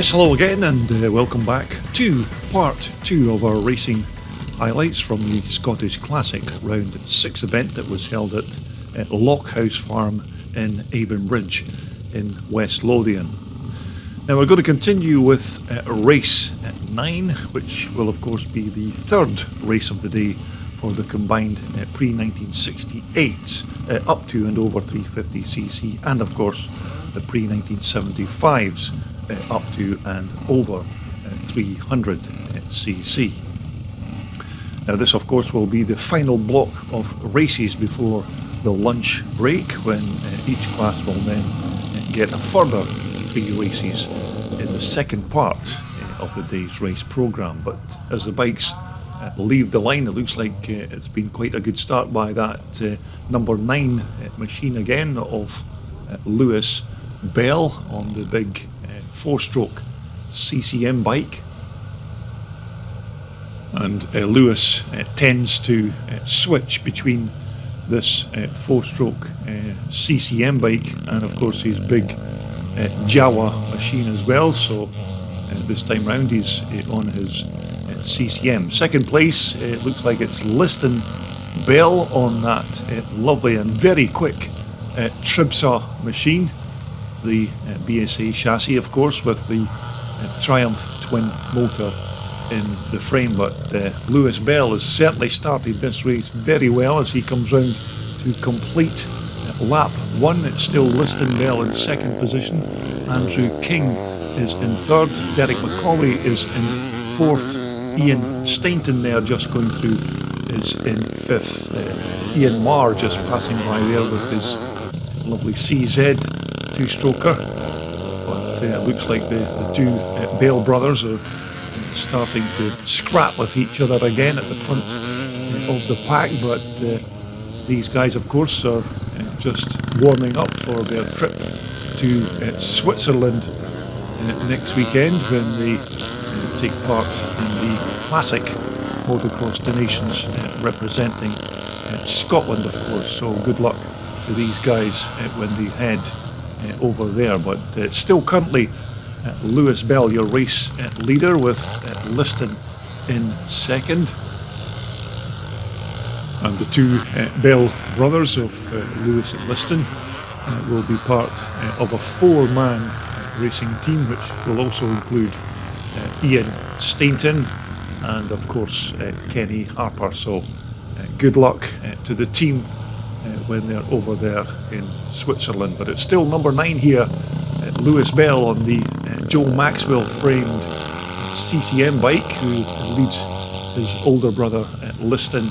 Yes, hello again, and welcome back to part 2 of our racing highlights from the Scottish Classic Round 6 event that was held at Loch House Farm in Avonbridge in West Lothian. Now we're going to continue with race 9, which will of course be the third race of the day for the combined pre-1968s up to and over 350cc, and of course the pre-1975s up to and over 300cc. Now this of course will be the final block of races before the lunch break, when each class will then get a further 3 races in the second part of the day's race programme. But as the bikes leave the line, it looks like it's been quite a good start by that number 9 machine again of Lewis Bell on the big 4-stroke CCM bike. And Lewis tends to switch between this 4-stroke CCM bike and of course his big Jawa machine as well, so this time round he's on his CCM. Second place, it looks like it's Liston Bell on that lovely and very quick Tribsaw machine, the BSA chassis of course with the Triumph twin motor in the frame. But Lewis Bell has certainly started this race very well as he comes round to complete lap 1. It's still Liston Bell in second position, Andrew King is in third, Derek McCauley is in fourth, Ian Stainton there just going through is in fifth, Ian Marr just passing by there with his lovely CZ 2-stroker. But it looks like the two Bell brothers are starting to scrap with each other again at the front of the pack, but these guys of course are just warming up for their trip to Switzerland next weekend, when they take part in the Classic Motocross Donations representing Scotland of course. So good luck to these guys when they head over there. But it's still currently Lewis Bell, your race leader, with Liston in second. And the two Bell brothers of Lewis and Liston will be part of a 4-man racing team, which will also include Ian Stainton and of course Kenny Harper. So good luck to the team when they're over there in Switzerland. But it's still number 9 here, Lewis Bell on the Joe Maxwell framed CCM bike, who leads his older brother Liston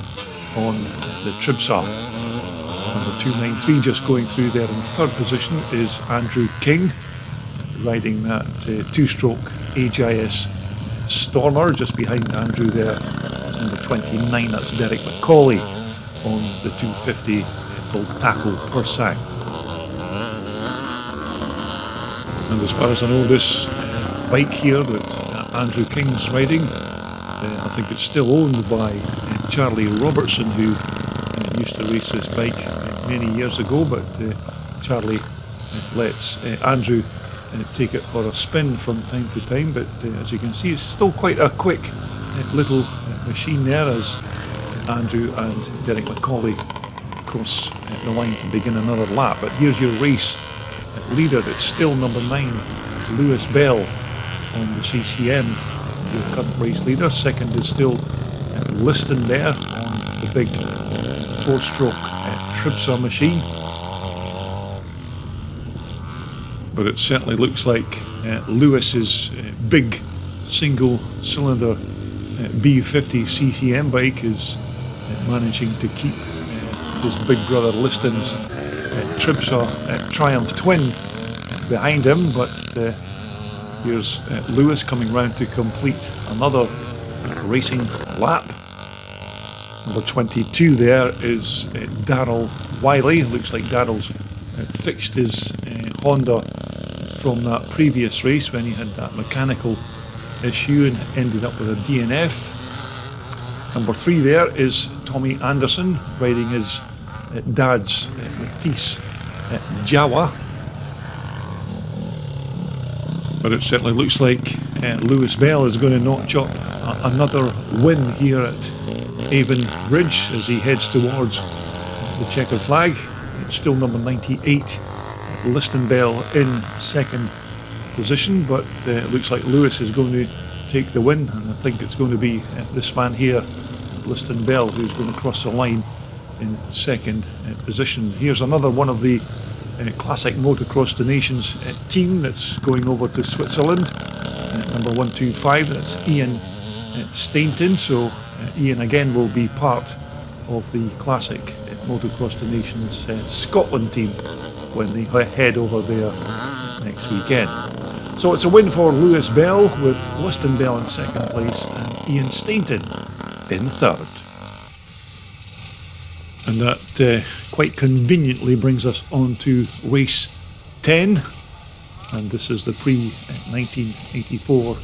on the Tribsaw. Number 293 just going through there in third position is Andrew King, riding that 2-stroke HIS Stormer. Just behind Andrew there is number 29, that's Derek McCauley on the 250 Bultaco Persang. And as far as I know, this bike here that Andrew King's riding, I think it's still owned by Charlie Robertson, who used to race this bike many years ago, but Charlie lets Andrew take it for a spin from time to time. But as you can see, it's still quite a quick little machine there as Andrew and Derek McCauley cross the line to begin another lap. But here's your race leader. It's still number 9 Lewis Bell on the CCM, your current race leader. Second is still Liston there on the big 4-stroke Tribsaw machine. But it certainly looks like Lewis's big single cylinder B50 CCM bike is managing to keep his big brother Liston's Tribsaw Triumph twin behind him. But here's Lewis coming round to complete another racing lap. Number 22 there is Darryl Wiley. It looks like Darryl's fixed his Honda from that previous race when he had that mechanical issue and ended up with a DNF. Number 3 there is Tommy Anderson, riding his dad's Matisse Jawa. But it certainly looks like Lewis Bell is going to notch up another win here at Avonbridge as he heads towards the checkered flag. It's still number 98, Liston Bell in second position, but it looks like Lewis is going to take the win, and I think it's going to be this man here, Liston Bell, who's going to cross the line in second position. Here's another one of the Classic Motocross the Nations team that's going over to Switzerland, number 125, that's Ian Stainton. So Ian again will be part of the Classic Motocross the Nations Scotland team when they head over there next weekend. So it's a win for Lewis Bell, with Liston Bell in second place and Ian Stainton in third. And that quite conveniently brings us on to race 10, and this is the pre-1984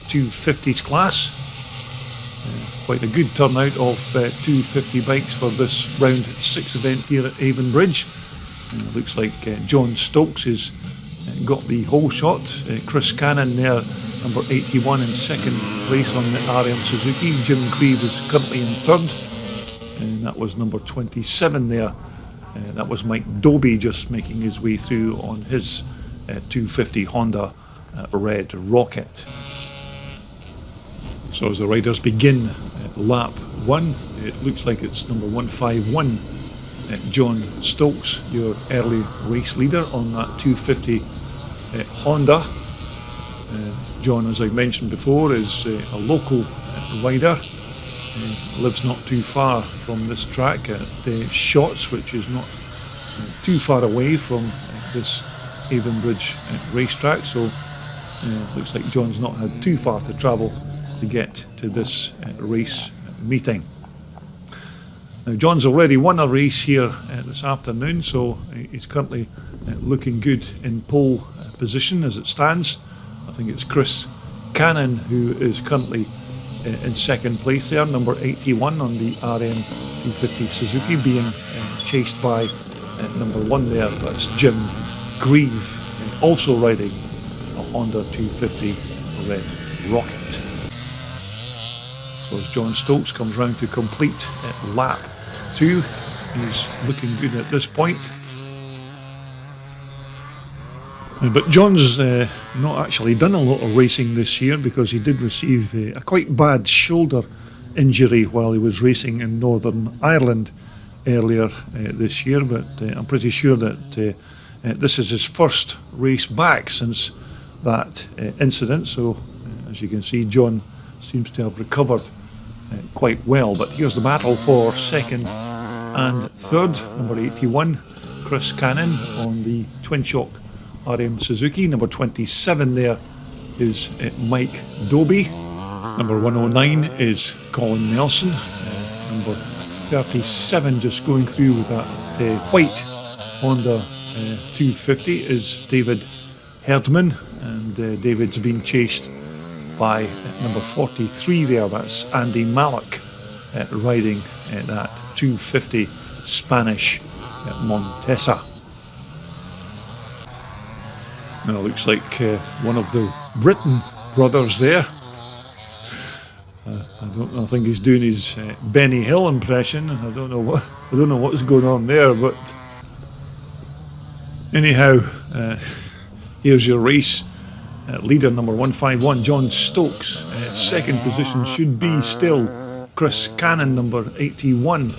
250s class. Quite a good turnout of 250 bikes for this round 6 event here at Avonbridge. Looks like John Stokes has got the whole shot. Chris Cannon there, number 81, in second place on the RM Suzuki. Jim Creve is currently in third, and that was number 27 there. That was Mike Doby just making his way through on his 250 Honda Red Rocket. So as the riders begin lap 1, it looks like it's number 151, John Stokes, your early race leader on that 250 Honda. John, as I mentioned before, is a local rider. Lives not too far from this track at Shotts, which is not too far away from this Avonbridge racetrack. So looks like John's not had too far to travel to get to this race meeting. Now, John's already won a race here this afternoon, so he's currently looking good in pole position as it stands. I think it's Chris Cannon who is currently in second place there, number 81 on the RM 250 Suzuki, being chased by number 1 there, that's Jim Grieve, also riding a Honda 250 Red Rocket. So as John Stokes comes round to complete lap 2, he's looking good at this point. But John's not actually done a lot of racing this year, because he did receive a quite bad shoulder injury while he was racing in Northern Ireland earlier this year. But I'm pretty sure that this is his first race back since that incident. So as you can see, John seems to have recovered quite well. But here's the battle for second and third. Number 81, Chris Cannon on the twin shock RM Suzuki. Number 27 there is Mike Doby. Number 109 is Colin Nelson. Number 37 just going through with that white Honda 250 is David Herdman, and David's been chased by number 43 there, that's Andy Mallock, riding that 250 Spanish Montesa. Now it looks like one of the Britton brothers there. I think he's doing his Benny Hill impression. I don't know what's going on there, but anyhow, here's your race leader, number 151, John Stokes. Second position should be still Chris Cannon, number 81,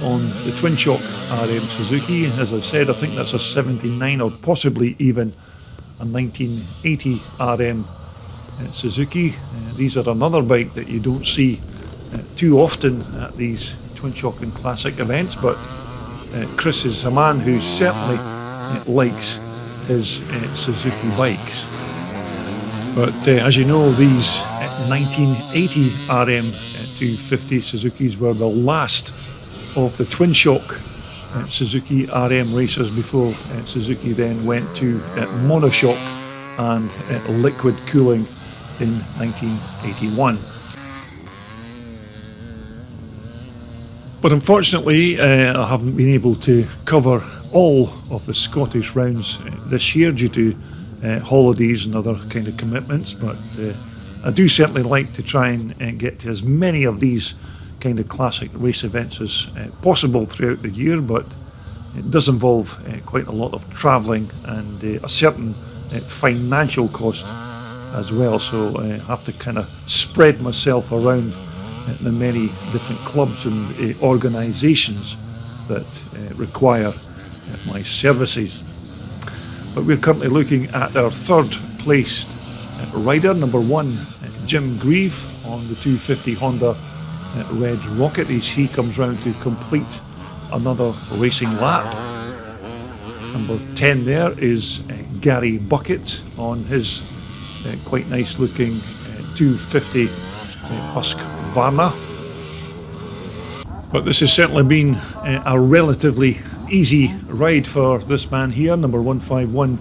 on the twin shock RM Suzuki. As I said, I think that's a 79 or possibly even a 1980 RM Suzuki. These are another bike that you don't see too often at these twin shock and classic events, but Chris is a man who certainly likes his Suzuki bikes. But as you know, these 1980 RM 250 Suzukis were the last of the twin shock Suzuki RM racers before Suzuki then went to monoshock and liquid cooling in 1981. But unfortunately, I haven't been able to cover all of the Scottish rounds this year due to holidays and other kind of commitments, but I do certainly like to try and get to as many of these kind of classic race events as possible throughout the year, but it does involve quite a lot of travelling and a certain financial cost as well, so I have to kind of spread myself around the many different clubs and organisations that require my services. But we're currently looking at our third placed rider, number 1, Jim Grieve on the 250 Honda Red Rocket. He comes round to complete another racing lap. Number 10 there is Gary Bucket on his quite nice looking 250 Husqvarna. But this has certainly been a relatively easy ride for this man here, number 151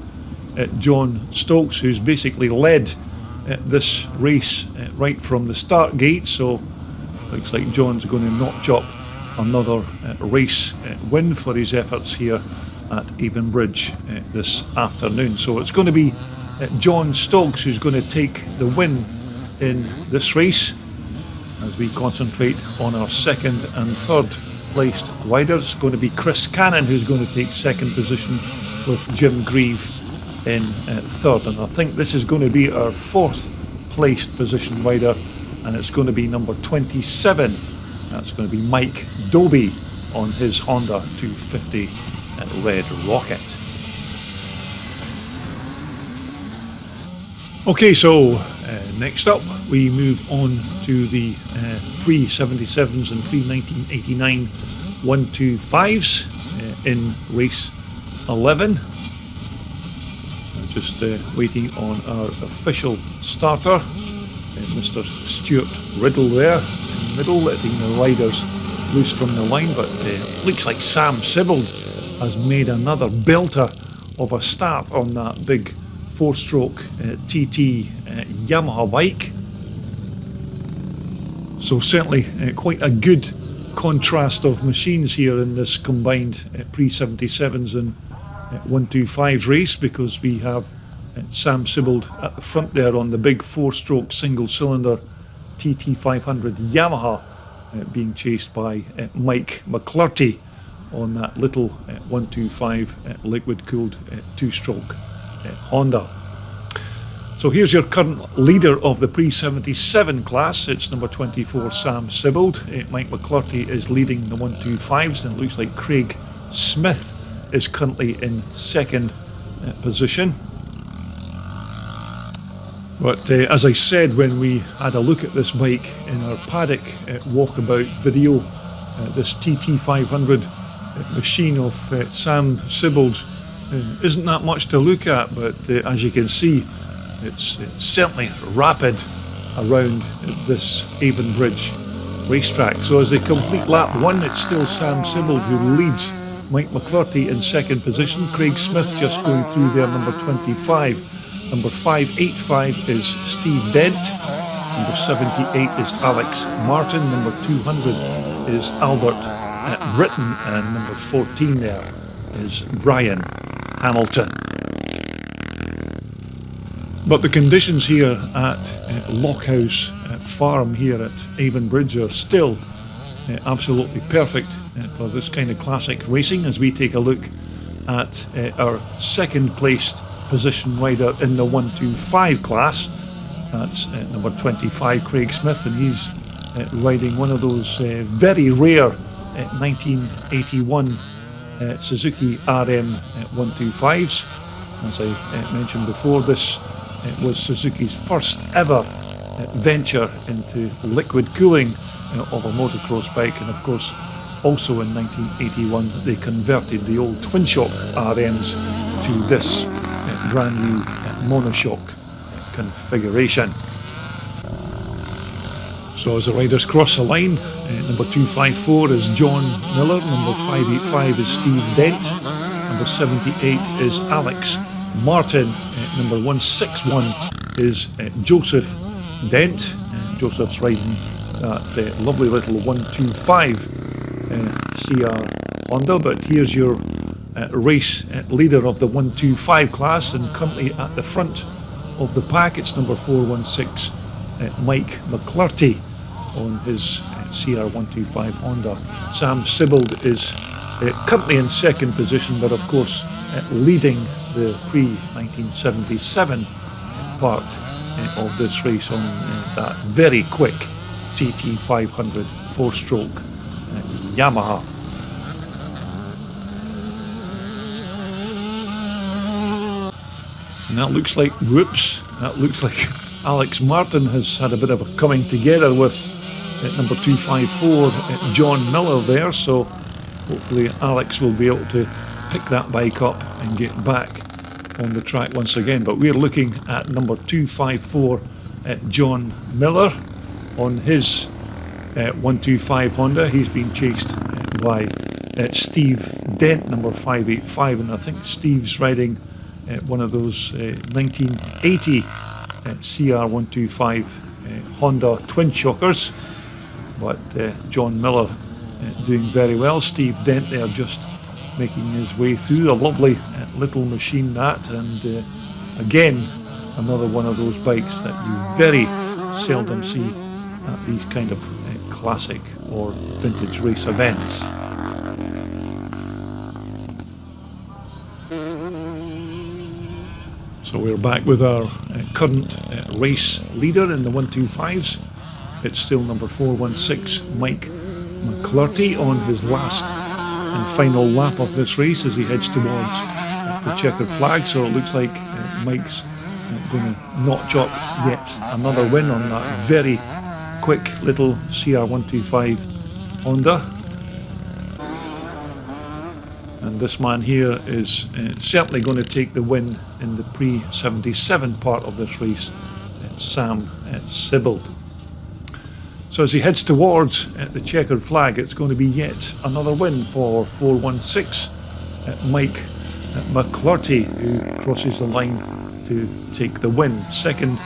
John Stokes, who's basically led this race right from the start gate, so looks like John's going to notch up another race win for his efforts here at Avonbridge this afternoon. So it's going to be John Stokes who's going to take the win in this race as we concentrate on our second and third placed riders. It's going to be Chris Cannon who's going to take second position with Jim Grieve in third, and I think this is going to be our fourth placed position rider, and it's going to be number 27. That's going to be Mike Doby on his Honda 250 Red Rocket. Okay, so next up we move on to the 377s and 31989 125s in race 11. Just waiting on our official starter, Mr. Stuart Riddle there in the middle, letting the riders loose from the line, but looks like Sam Sibbald has made another belter of a start on that big 4-stroke TT Yamaha bike. So certainly quite a good contrast of machines here in this combined pre-77s and 125s race, because we have Sam Sibbald at the front there on the big 4-stroke single-cylinder TT500 Yamaha, being chased by Mike McClurty on that little 125 liquid-cooled 2-stroke Honda. So here's your current leader of the pre-77 class. It's number 24 Sam Sibbald. Mike McClurty is leading the 125s, and it looks like Craig Smith is currently in second position. But as I said when we had a look at this bike in our paddock walkabout video, this TT500 machine of Sam Sibbald isn't that much to look at, but as you can see, it's certainly rapid around this Avonbridge racetrack. So as they complete lap 1, it's still Sam Sibbald who leads Mike McClurty in second position. Craig Smith just going through there, number 25. Number 585 is Steve Dent. Number 78 is Alex Martin. Number 200 is Albert Britton. And number 14 there is Brian Hamilton. But the conditions here at Loch House Farm here at Avonbridge are still absolutely perfect for this kind of classic racing, as we take a look at our second placed position rider in the 125 class. That's number 25 Craig Smith, and he's riding one of those very rare 1981 Suzuki RM 125s. As I mentioned before, this was Suzuki's first ever venture into liquid cooling of a motocross bike, and of course also in 1981 they converted the old twin shock RMs to this brand new monoshock configuration. So as the riders cross the line, number 254 is John Miller, number 585 is Steve Dent, number 78 is Alex Martin, number 161 is Joseph Dent. Joseph's riding that lovely little 125 CR Honda, but here's your race leader of the 125 class, and currently at the front of the pack it's number 416 Mike McClurty on his CR125 Honda. Sam Sibbald is currently in second position, but of course leading the pre-1977 part of this race on that very quick TT500 four-stroke Yamaha. And that looks like, Alex Martin has had a bit of a coming together with number 254 John Miller there, so hopefully Alex will be able to pick that bike up and get back on the track once again. But we're looking at number 254 John Miller on his 125 Honda. He's been chased by Steve Dent, number 585, and I think Steve's riding one of those 1980 CR125 Honda twin shockers, but John Miller doing very well. Steve Dent there just making his way through. A lovely little machine that, and again another one of those bikes that you very seldom see at these kind of classic or vintage race events. So we're back with our current race leader in the 125s. It's still number 416 Mike McClurty on his last and final lap of this race as he heads towards the checkered flag. So it looks like Mike's going to notch up yet another win on that very quick little CR125 Honda. And this man here is certainly going to take the win in the pre-77 part of this race, Sam Sibbald. So as he heads towards the checkered flag, it's going to be yet another win for 416 Mike McClurty, who crosses the line to take the win. Second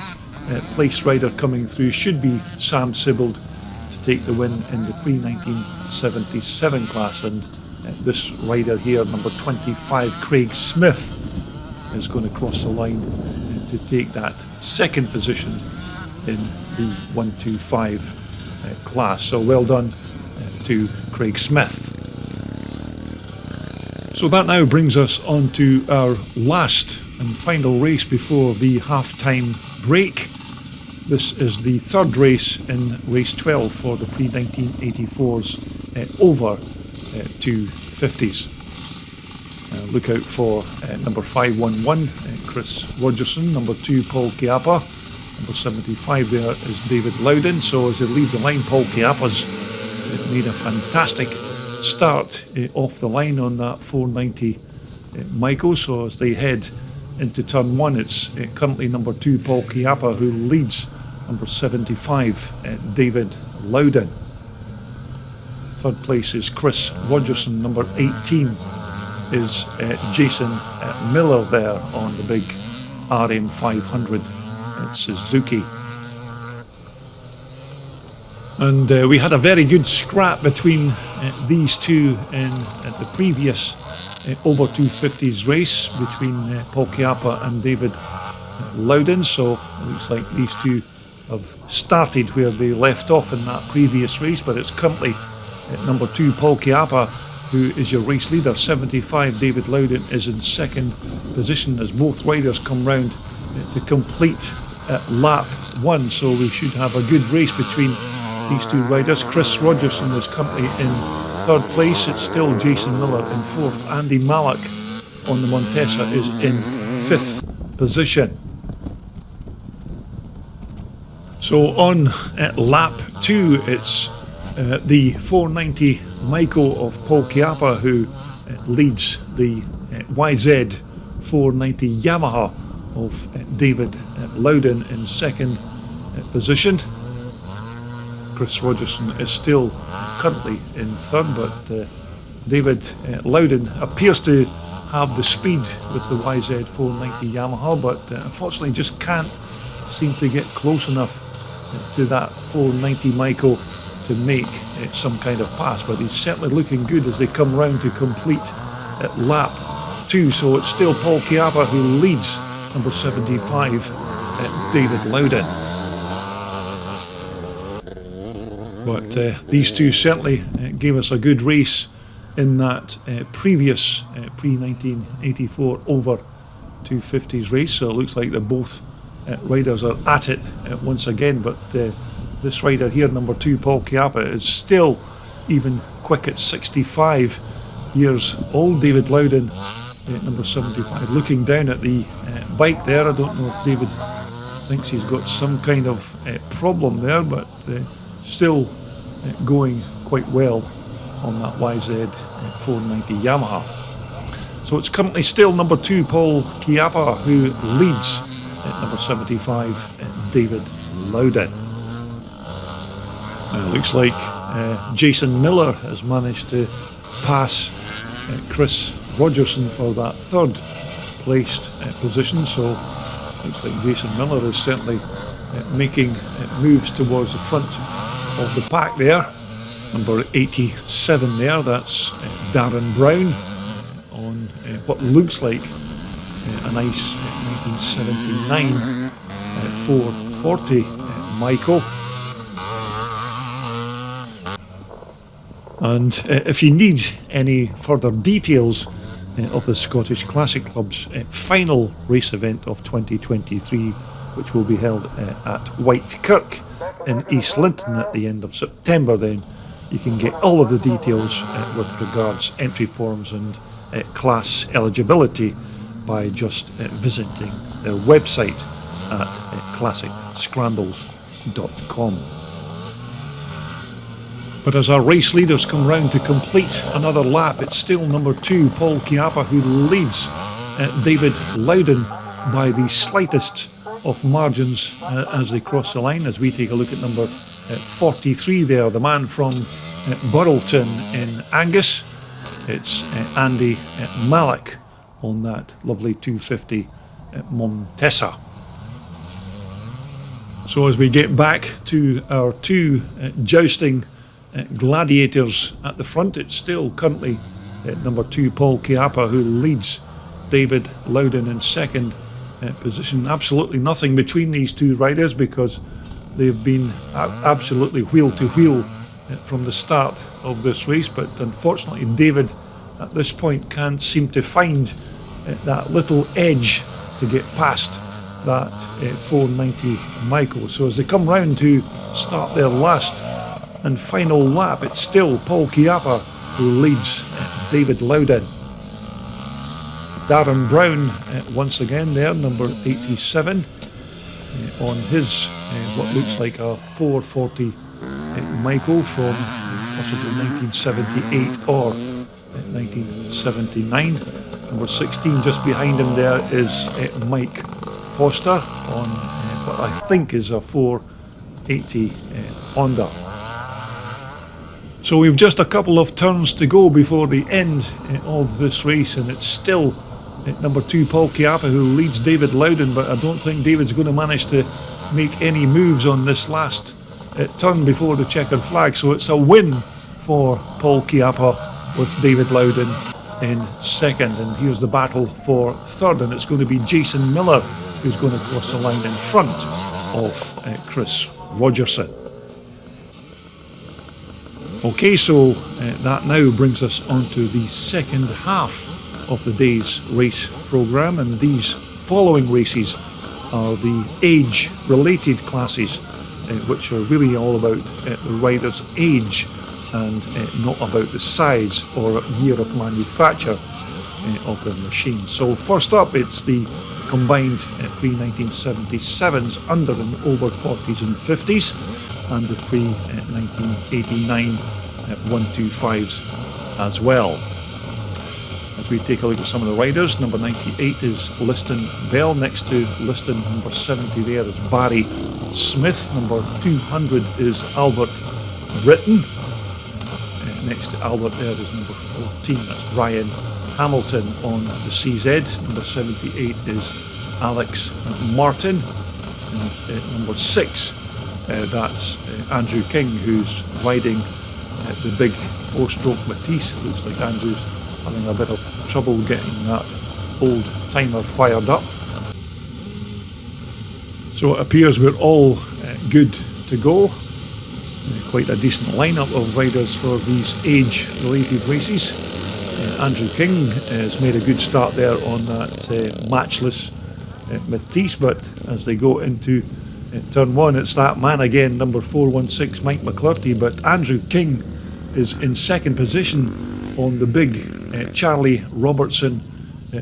place rider coming through should be Sam Sibbald to take the win in the pre-1977 class, and this rider here, number 25 Craig Smith, is going to cross the line to take that second position in the 125 class. So well done to Craig Smith. So that now brings us on to our last and final race before the half-time break. This is the third race in race 12 for the pre-1984s over 250s. Look out for number 511 Chris Rogerson, number 2 Paul Chiappa, number 75 there is David Loudon. So as they leave the line, Paul Chiappa's made a fantastic start off the line on that 490 Michael. So as they head into turn 1, it's currently number 2 Paul Chiappa who leads number 75 David Loudon. Third place is Chris Rogerson. Number 18 is Jason Miller there on the big RM500 at Suzuki. And we had a very good scrap between these two in the previous over 250s race between Paul Chiappa and David Loudon. So it looks like these two have started where they left off in that previous race, but it's currently number 2 Paul Chiappa who is your race leader. 75 David Loudon is in second position as both riders come round to complete lap 1, so we should have a good race between these two riders. Chris Rogerson is currently in third place. It's still Jason Miller in fourth. Andy Mallock on the Montesa is in fifth position. So on lap 2, it's the 490 Maiko of Paul Chiappa who leads the YZ 490 Yamaha of David Loudon in second position. Chris Rogerson is still currently in third, but David Loudon appears to have the speed with the YZ 490 Yamaha, but unfortunately just can't seem to get close enough to that 490 Maiko to make some kind of pass. But he's certainly looking good as they come round to complete at lap 2, so it's still Paul Chiappa who leads number 75 at David Loudon. But these two certainly gave us a good race in that previous pre-1984 over 250s race, so it looks like they're both riders are at it once again. But this rider here, number 2, Paul Chiappa, is still even quick at 65 years old. David Loudon, number 75, looking down at the bike there. I don't know if David thinks he's got some kind of problem there, but still going quite well on that YZ 490 Yamaha. So it's currently still number 2, Paul Chiappa, who leads at number 75, David Loudon. Looks like Jason Miller has managed to pass Chris Rogerson for that third placed position, so looks like Jason Miller is certainly making moves towards the front of the pack there. Number 87 there, that's Darren Brown on what looks like a nice 1979 440 Michael. And if you need any further details of the Scottish Classic Club's final race event of 2023, which will be held at Whitekirk in East Linton at the end of September, then you can get all of the details with regards entry forms and class eligibility by just visiting their website at classicscrambles.com. But as our race leaders come round to complete another lap, it's still number 2, Paul Chiappa, who leads David Loudon by the slightest of margins as they cross the line. As we take a look at number 43 there, the man from Burrelton in Angus, it's Andy Mallock on that lovely 250 Montesa. So as we get back to our two jousting gladiators at the front, it's still currently number 2, Paul Chiappa, who leads David Loudon in second position. Absolutely nothing between these two riders because they've been absolutely wheel to wheel from the start of this race, but unfortunately David at this point can't seem to find that little edge to get past that 490 Michael. So as they come round to start their last and final lap, it's still Paul Chiappa who leads David Loudon. Darren Brown once again there, number 87, on his what looks like a 440 Michael from possibly 1978 or 1979. Number 16 just behind him there is Mike Foster on what I think is a 480 Honda. So we've just a couple of turns to go before the end of this race, and it's still number 2 Paul Chiappa who leads David Loudon, but I don't think David's going to manage to make any moves on this last turn before the checkered flag. So it's a win for Paul Chiappa with David Loudon in second, and here's the battle for third, and it's going to be Jason Miller who's going to cross the line in front of Chris Rogerson. Okay, so that now brings us on to the second half of the day's race programme, and these following races are the age-related classes, which are really all about the rider's age and not about the size or year of manufacture of the machine. So first up, it's the combined pre-1977s under and over 40s and 50s, and the pre-1989 125s as well. As we take a look at some of the riders, number 98 is Liston Bell. Next to Liston, number 70 there is Barry Smith. Number 200 is Albert Britton. Next to Albert there is number 14, that's Brian Hamilton on the CZ. Number 78 is Alex Martin. And number 6, that's Andrew King, who's riding the big 4-stroke Matisse. It looks like Andrew's having a bit of trouble getting that old timer fired up. So it appears we're all good to go. Quite a decent lineup of riders for these age-related races. Andrew King has made a good start there on that matchless Matisse, but as they go into turn one, it's that man again, number 416, Mike McClurty, but Andrew King is in second position on the big Charlie Robertson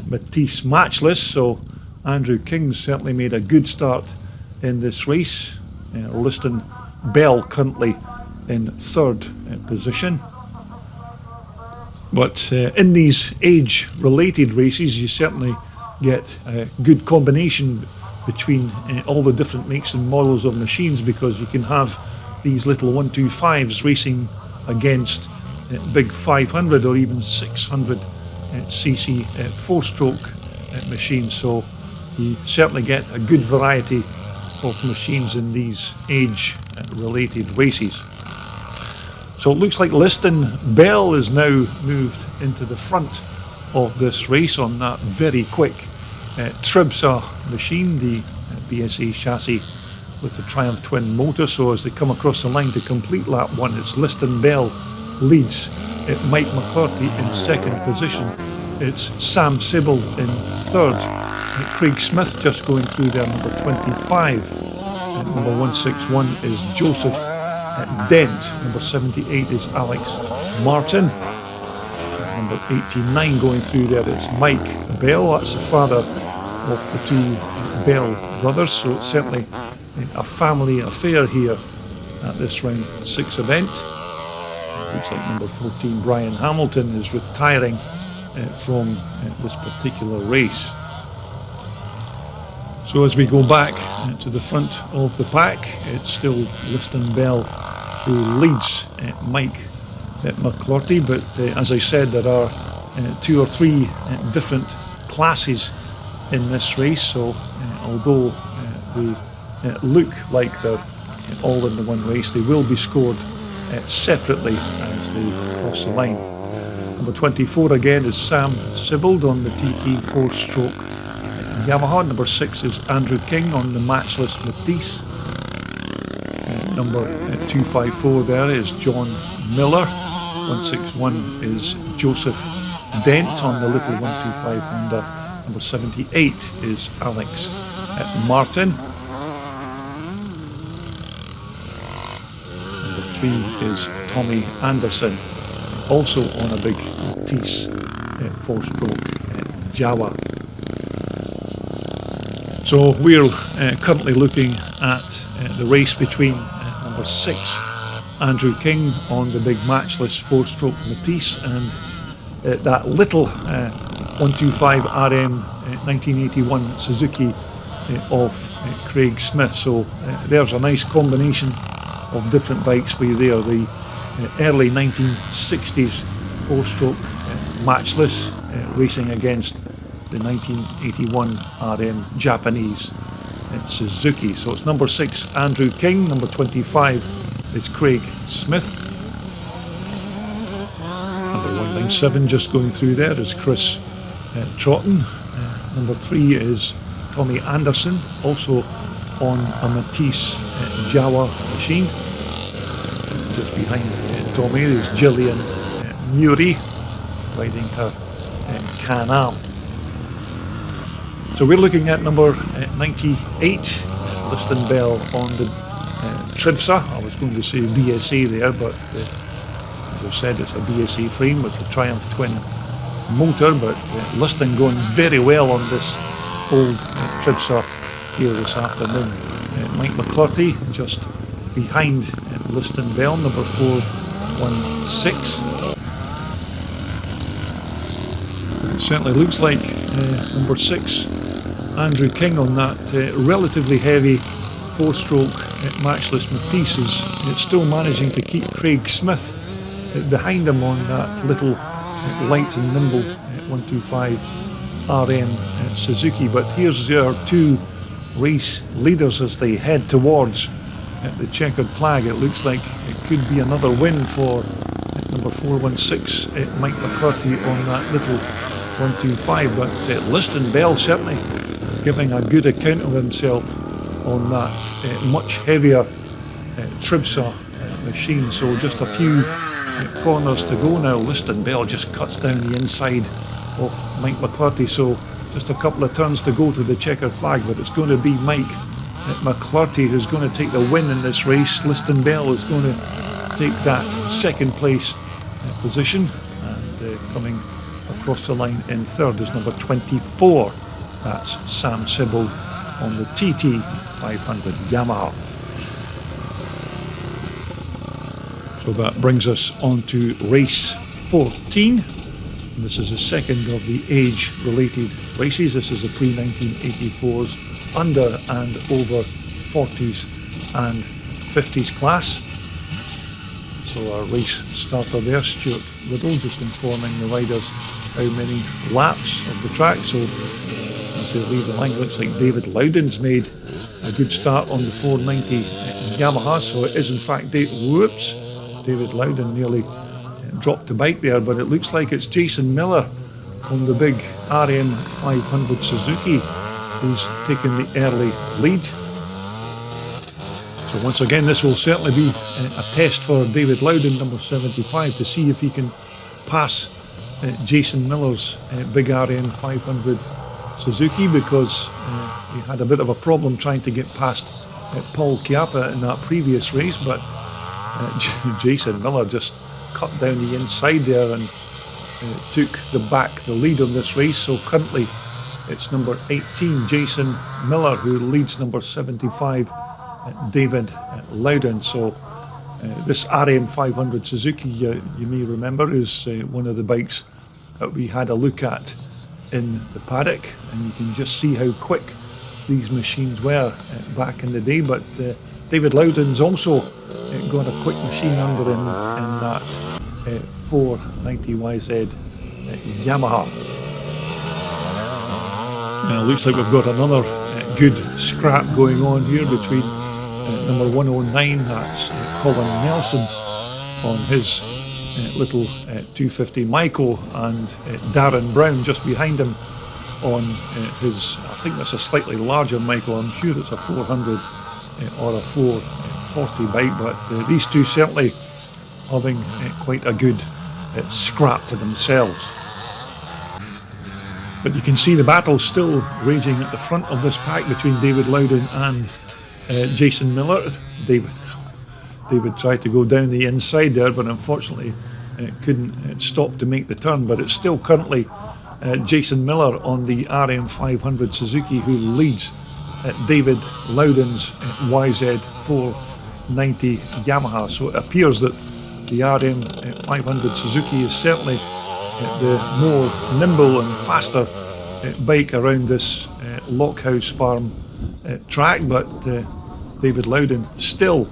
Matisse matchless, so Andrew King certainly made a good start in this race. Liston Bell currently in third position. But in these age-related races, you certainly get a good combination between all the different makes and models of machines, because you can have these little 125s racing against big 500 or even 600 cc four-stroke machines. So you certainly get a good variety of machines in these age-related races. So it looks like Liston Bell is now moved into the front of this race on that very quick Tribsa machine, the BSA chassis with the Triumph twin motor. So as they come across the line to complete lap one, it's Liston Bell leads, Mike McClurty in second position, it's Sam Sibbald in third, Craig Smith just going through there, number 25. Number 161 is Joseph Dent. Number 78 is Alex Martin. Number 89 going through there is Mike Bell. That's the father of the two Bell brothers, so it's certainly a family affair here at this round 6 event. It looks like number 14 Brian Hamilton is retiring from this particular race. So as we go back to the front of the pack, it's still Liston Bell who leads Mike McClurty, but as I said, there are 2 or 3 different classes in this race, so although they look like they're all in the one race, they will be scored separately as they cross the line. Number 24 again is Sam Sibbald on the TT 4-stroke Yamaha. Number 6 is Andrew King on the matchless Matisse. Number 254 there is John Miller. 161 is Joseph Dent on the little 125 Honda. Number 78 is Alex Martin. Number 3 is Tommy Anderson, also on a big Matisse 4-stroke Jawa. So we're currently looking at the race between number 6 Andrew King on the big matchless 4-stroke Matisse and that little 125 RM 1981 Suzuki of Craig Smith. So there's a nice combination of different bikes for you there. The early 1960s 4-stroke matchless racing against the 1981 RM Japanese Suzuki. So it's number 6 Andrew King, number 25 is Craig Smith, number 197 just going through there is Chris Trotton, number 3 is Tommy Anderson, also on a Matisse Jawa machine. Just behind Tommy is Gillian Muri riding her Can-Am. So we're looking at number 98, Liston Bell on the Tribsa. I was going to say BSA there, but as I said, it's a BSA frame with the Triumph twin motor, but Liston going very well on this old Tribsa here this afternoon. Mike McClurty just behind Liston Bell, number 416. It certainly looks like number 6 Andrew King on that relatively heavy 4-stroke matchless Matisse is still managing to keep Craig Smith behind him on that little light and nimble 125 RM Suzuki. But here's our 2 race leaders as they head towards the checkered flag. It looks like it could be another win for number 416, Mike McCarthy on that little 125, but Liston Bell certainly giving a good account of himself on that much heavier Tribsa machine. So just a few corners to go now. Liston Bell just cuts down the inside of Mike McCarthy, so just a couple of turns to go to the checkered flag, but it's going to be Mike McCarthy who's going to take the win in this race. Liston Bell is going to take that second place position, and coming across the line in third is number 24. That's Sam Sibbald on the TT 500 Yamaha. So that brings us on to race 14. And this is the second of the age-related races. This is the pre-1984s, under and over 40s and 50s class. So our race starter there, Stuart Riddle, just informing the riders how many laps of the track. So as they leave the line, looks like David Loudon's made a good start on the 490 Yamaha. So it is in fact David Loudon nearly dropped the bike there, but it looks like it's Jason Miller on the big RM 500 Suzuki who's taken the early lead. So once again, this will certainly be a test for David Loudon, number 75, to see if he can pass Jason Miller's big RM 500 Suzuki, because he had a bit of a problem trying to get past Paul Chiappa in that previous race, but Jason Miller just cut down the inside there and took the lead on this race. So currently it's number 18 Jason Miller who leads number 75 David Loudon. So this RM 500 Suzuki, you may remember, is one of the bikes that we had a look at in the paddock, and you can just see how quick these machines were back in the day. But David Loudon's also got a quick machine under him in that 490YZ Yamaha. Now it looks like we've got another good scrap going on here between number 109, that's Colin Nelson on his little 250 Michael, and Darren Brown just behind him on his, I think that's a slightly larger Michael, I'm sure it's a 400 or a 440 bike, but these two certainly having quite a good scrap to themselves. But you can see the battle still raging at the front of this pack between David Loudon and Jason Miller. David tried to go down the inside there, but unfortunately couldn't stop to make the turn. But it's still currently Jason Miller on the RM 500 Suzuki who leads David Loudon's YZ 490 Yamaha. So it appears that the RM 500 Suzuki is certainly the more nimble and faster bike around this Loch House Farm track, but David Loudon still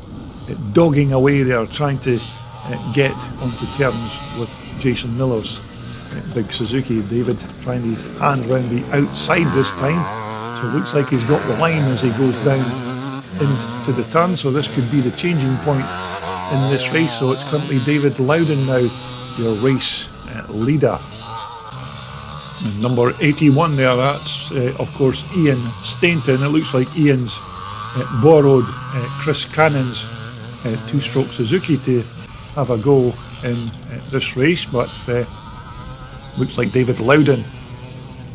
dogging away there, trying to get onto terms with Jason Miller's big Suzuki. David trying his hand round the outside this time, so it looks like he's got the line as he goes down into the turn. So this could be the changing point in this race. So it's currently David Loudon now, your race leader. And number 81 there, that's of course Ian Stainton. It looks like Ian's borrowed Chris Cannon's two-stroke Suzuki to have a go in this race, but looks like David Loudon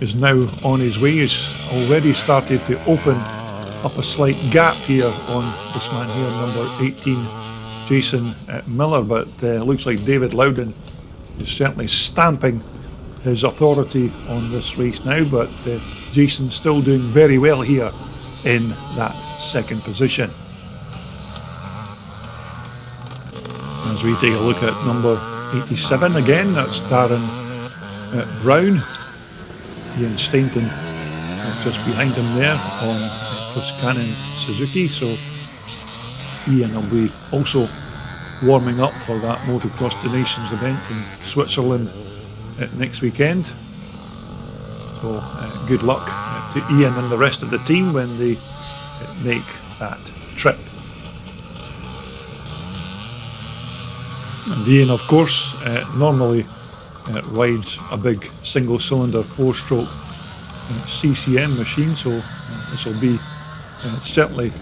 is now on his way. He's already started to open up a slight gap here on this man here, number 18 Jason Miller, but looks like David Loudon is certainly stamping his authority on this race now, but Jason's still doing very well here in that second position. As we take a look at number 87 again, that's Darren Brown. Ian Stainton just behind him there on Chris Cannon's Suzuki, so Ian will be also warming up for that Motocross the Nations event in Switzerland next weekend. So good luck to Ian and the rest of the team when they make that trip. And Ian, of course, normally rides a big single-cylinder four-stroke CCM machine, so this will be certainly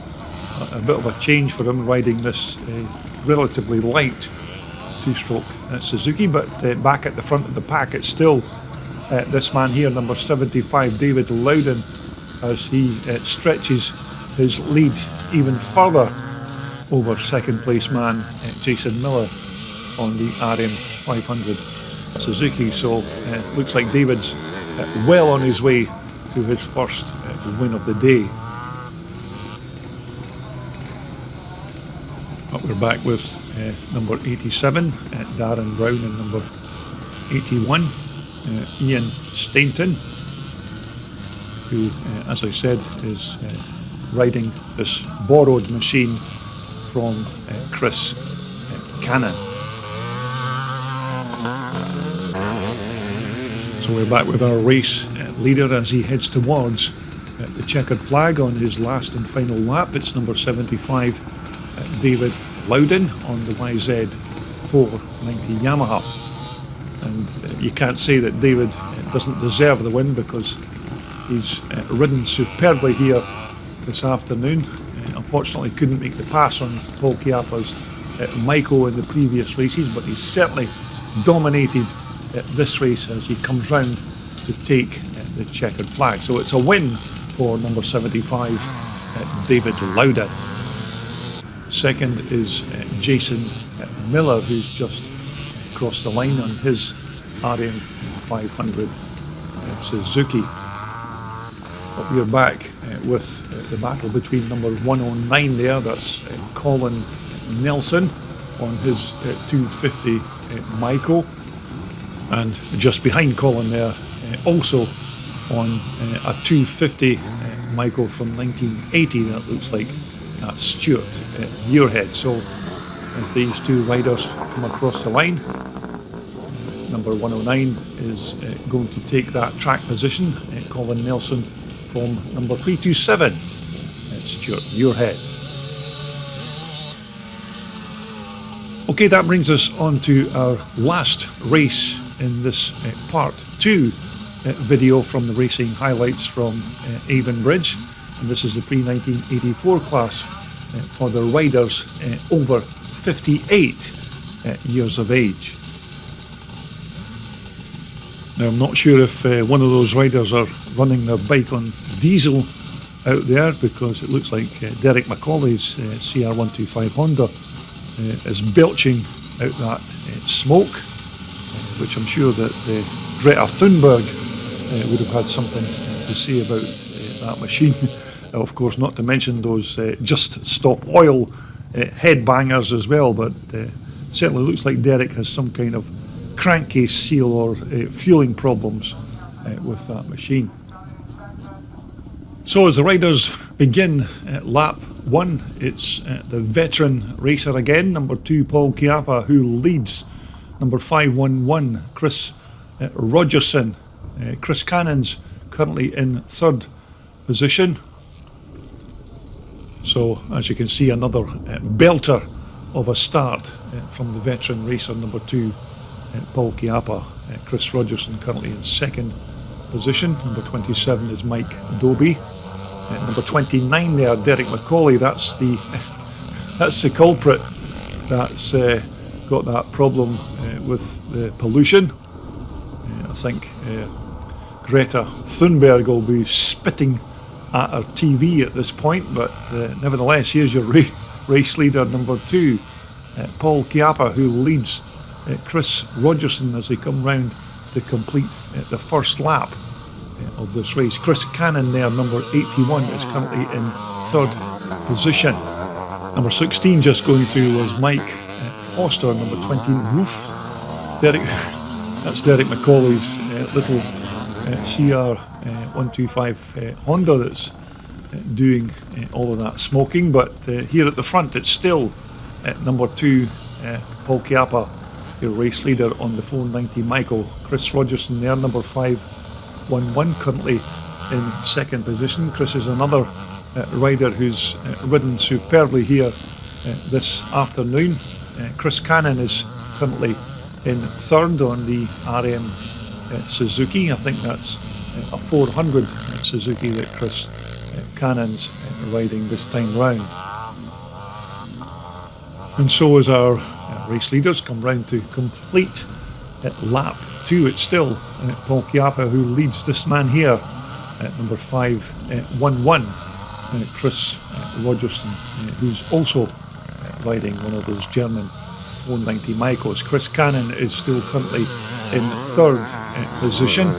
a bit of a change for him, riding this relatively light two-stroke Suzuki. But back at the front of the pack, it's still this man here, number 75, David Loudon, as he stretches his lead even further over second place man Jason Miller on the RM 500 Suzuki. So looks like David's well on his way to his first win of the day. But we're back with number 87, Darren Brown, and number 81, Ian Stainton, who, as I said, is riding this borrowed machine from Chris Cannon. So we're back with our race leader as he heads towards the checkered flag on his last and final lap. It's number 75, David Loudon on the YZ 490 Yamaha. And you can't say that David doesn't deserve the win, because he's ridden superbly here this afternoon. Unfortunately couldn't make the pass on Paul Chiappa's Maiko in the previous races, but he's certainly dominated this race as he comes round to take the checkered flag. So it's a win for number 75, David Loudon. Second is Jason Miller, who's just crossed the line on his RM 500 Suzuki. But we're back with the battle between number 109 there, that's Colin Nelson on his 250 Maiko. And just behind Colin there, also on a 250 Maiko from 1980, that looks like that's Stuart Muirhead. So as these two riders come across the line, number 109 is going to take that track position. Colin Nelson from number 327, Stuart Muirhead. Okay, that brings us on to our last race in this part 2 video from the racing highlights from Avonbridge, and this is the pre-1984 class for the riders over 58 years of age. Now, I'm not sure if one of those riders are running their bike on diesel out there, because it looks like Derek McCauley's CR125 Honda is belching out that smoke, which I'm sure that Greta Thunberg would have had something to say about that machine. Of course, not to mention those Just Stop Oil headbangers as well, but certainly looks like Derek has some kind of crankcase seal or fueling problems with that machine. So as the riders begin lap 1, it's the veteran racer again, number 2 Paul Chiappa, who leads number 511 Chris Rogerson. Chris Cannon's currently in third position. So as you can see, another belter of a start from the veteran racer number 2 Paul Chiappa. Chris Rogerson currently in second position. Number 27 is Mike Dobie. Number 29 there, Derek McCauley. That's the culprit that's got that problem with the pollution. I think Greta Thunberg will be spitting at her TV at this point, but nevertheless, here's your race leader number 2, Paul Chiappa, who leads Chris Rogerson as they come round to complete the first lap of this race. Chris Cannon there, number 81, is currently in third position. Number 16 just going through was Mike Foster, number 20 Roof. That's Derek McCauley's little CR125 Honda that's doing all of that smoking. But here at the front, it's still number 2 Paul Chiappa, your race leader on the 490 Maiko. Chris Rogerson there, number 511, currently in second position. Chris is another rider who's ridden superbly here this afternoon. Chris Cannon is currently in third on the RM Suzuki. I think that's a 400 Suzuki that Chris Cannon's riding this time round. And so as our race leaders come round to complete lap 2, it's still Paul Chiappa who leads this man here at number 511, Chris Rogerson, who's also riding one of those German 490 Micos. Chris Cannon is still currently in third position.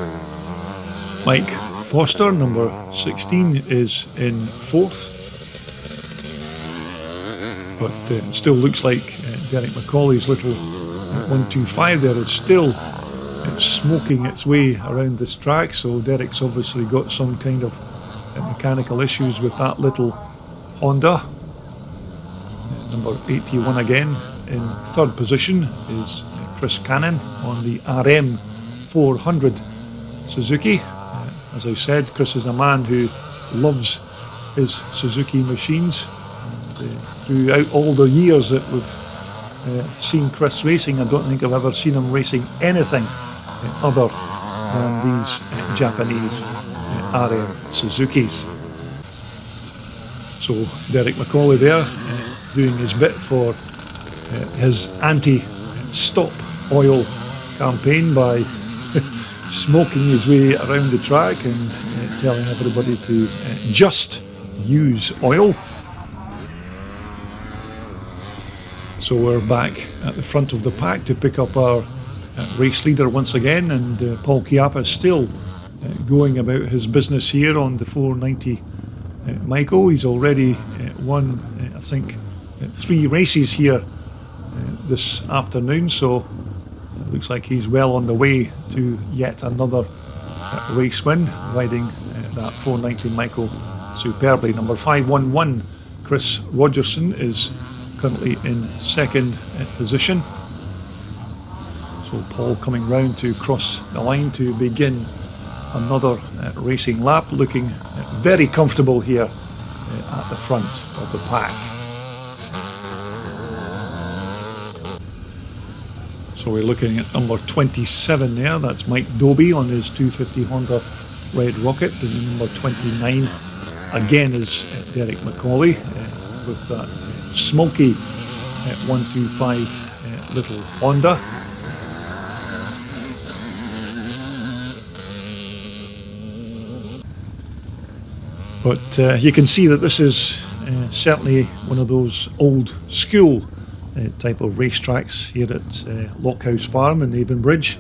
Mike Foster, number 16, is in fourth. But it still looks like Derek Macaulay's little 125 there is still smoking its way around this track, so Derek's obviously got some kind of mechanical issues with that little Honda. Number 81 again in third position is Chris Cannon on the RM 400 Suzuki. As I said, Chris is a man who loves his Suzuki machines. Throughout all the years that we've seen Chris racing, I don't think I've ever seen him racing anything other than these Japanese RM Suzukis. So Derek Macaulay there doing his bit for his anti-stop oil campaign by smoking his way around the track and telling everybody to just use oil. So we're back at the front of the pack to pick up our race leader once again, and Paul Chiappa is still going about his business here on the 490 Micro. He's already won, I think, 3 races here this afternoon, so it looks like he's well on the way to yet another race win, riding that 490 Micro superbly. Number 511, Chris Rogerson, is currently in second position. So Paul coming round to cross the line to begin another racing lap, looking very comfortable here at the front of the pack. So we're looking at number 27 there, that's Mike Doby on his 250 Honda Red Rocket, and number 29 again is Derek Macaulay with that smoky 125 little Honda. But you can see that this is certainly one of those old school type of racetracks here at Loch House Farm in Avonbridge.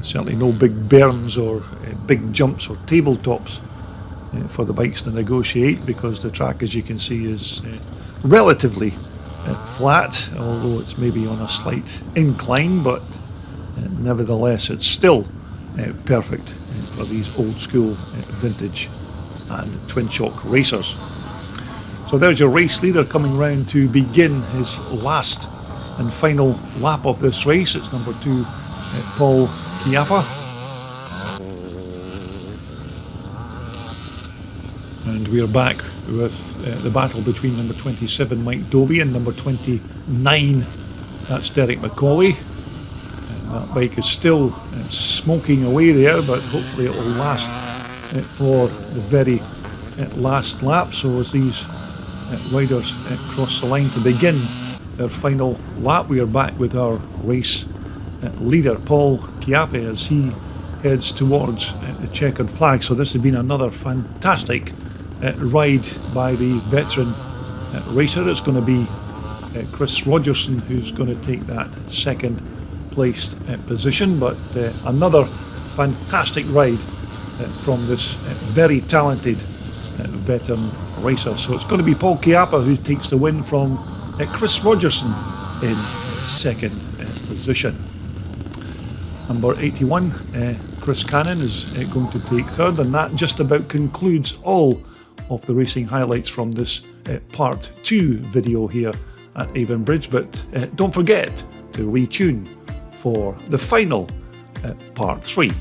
Certainly no big berms or big jumps or tabletops for the bikes to negotiate, because the track, as you can see, is relatively flat, although it's maybe on a slight incline, but nevertheless it's still perfect for these old school vintage and twin shock racers. So there's your race leader coming round to begin his last and final lap of this race. It's number 2 Paul Chiappa. And we are back with the battle between number 27 Mike Doby and number 29, that's Derek Macaulay. That bike is still smoking away there, but hopefully it will last for the very last lap. So as these riders cross the line to begin their final lap, we are back with our race leader Paul Chiappa as he heads towards the checkered flag. So this has been another fantastic ride by the veteran racer. It's going to be Chris Rogerson who's going to take that second placed position, but another fantastic ride from this very talented veteran racer. So it's going to be Paul Chiappa who takes the win from Chris Rogerson in second position. Number 81, Chris Cannon, is going to take third, and that just about concludes all of the racing highlights from this part 2 video here at Avonbridge. But don't forget to retune for the final part 3.